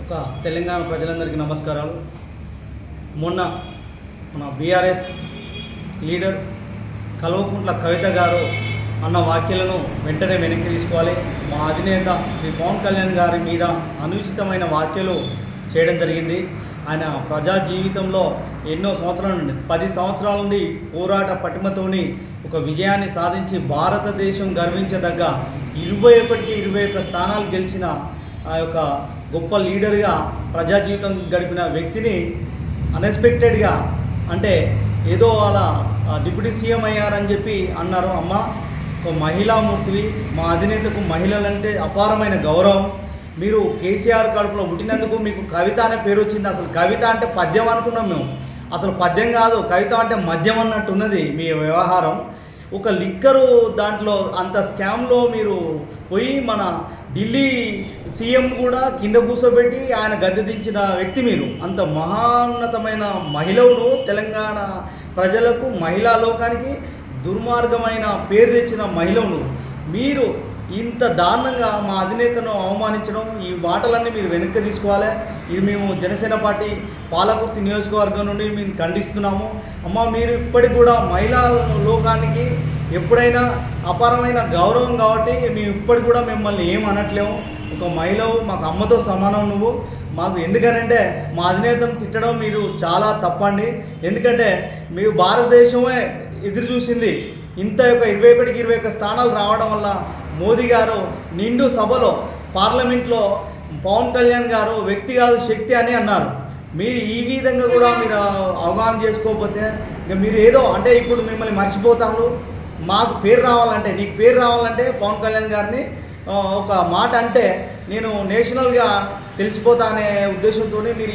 ఒక తెలంగాణ ప్రజలందరికీ నమస్కారాలు. మొన్న మన బీఆర్ఎస్ లీడర్ కల్వకుంట్ల కవిత గారు అన్న వ్యాఖ్యలను వెంటనే వెనక్కి తీసుకోవాలి. మా అధినేత శ్రీ పవన్ కళ్యాణ్ గారి మీద అనుచితమైన వ్యాఖ్యలు చేయడం జరిగింది. ఆయన ప్రజా జీవితంలో ఎన్నో సంవత్సరాల నుండి 10 సంవత్సరాల నుండి పోరాట పటిమతోని ఒక విజయాన్ని సాధించి భారతదేశం గర్వించదగ్గ 21 స్థానాలు గెలిచిన ఆ యొక్క గొప్ప లీడర్గా ప్రజా జీవితం గడిపిన వ్యక్తిని అన్ఎక్స్పెక్టెడ్గా అంటే ఏదో అలా డిప్యూటీ సీఎం అయ్యారని చెప్పి అన్నారు. అమ్మ, ఒక మహిళామూర్తివి, మా అధినేతకు మహిళలంటే అపారమైన గౌరవం. మీరు కేసీఆర్ కడుపులో పుట్టినందుకు మీకు కవిత అనే పేరు వచ్చింది. అసలు కవిత అంటే పద్యం అనుకున్నాం మేము. అసలు పద్యం కాదు, కవిత అంటే మద్యం అన్నట్టు ఉన్నది మీ వ్యవహారం. ఒక లిక్కరు దాంట్లో అంత స్కామ్లో మీరు పోయి మన ఢిల్లీ సీఎం కూడా కింద కూర్చోబెట్టి ఆయన గద్దె దించిన వ్యక్తి మీరు. అంత మహోన్నతమైన మహిళను తెలంగాణ ప్రజలకు, మహిళా లోకానికి దుర్మార్గమైన పేరు తెచ్చిన మహిళను మీరు ఇంత దారుణంగా మా అధినేతను అవమానించడం, ఈ మాటలన్నీ మీరు వెనక్కి తీసుకోవాలి. ఇది మేము జనసేన పార్టీ పాలకుర్తి నియోజకవర్గం నుండి మేము ఖండిస్తున్నాము. అమ్మ, మీరు ఇప్పటికి కూడా మహిళా లోకానికి ఎప్పుడైనా అపారమైన గౌరవం కాబట్టి మేము ఇప్పటికి కూడా మిమ్మల్ని ఏం అనట్లేము. ఒక మహిళవు, మాకు అమ్మతో సమానం నువ్వు. మాకు ఎందుకనంటే మా అధినేతను తిట్టడం మీరు చాలా తప్పండి. ఎందుకంటే మీరు భారతదేశమే ఎదురు చూసింది ఇంత యొక్క 21 స్థానాలు రావడం వల్ల. మోదీ గారు నిండు సభలో పార్లమెంట్లో పవన్ కళ్యాణ్ గారు వ్యక్తి కాదు శక్తి అని అన్నారు. మీరు ఈ విధంగా కూడా మీరు అవగాహన చేసుకోకపోతే ఇక మీరు ఏదో అంటే ఇప్పుడు మిమ్మల్ని మర్చిపోతాము. మాకు పేరు రావాలంటే, నీకు పేరు రావాలంటే పవన్ కళ్యాణ్ గారిని ఒక మాట అంటే నేను నేషనల్గా తెలిసిపోతా అనే ఉద్దేశంతో మీరు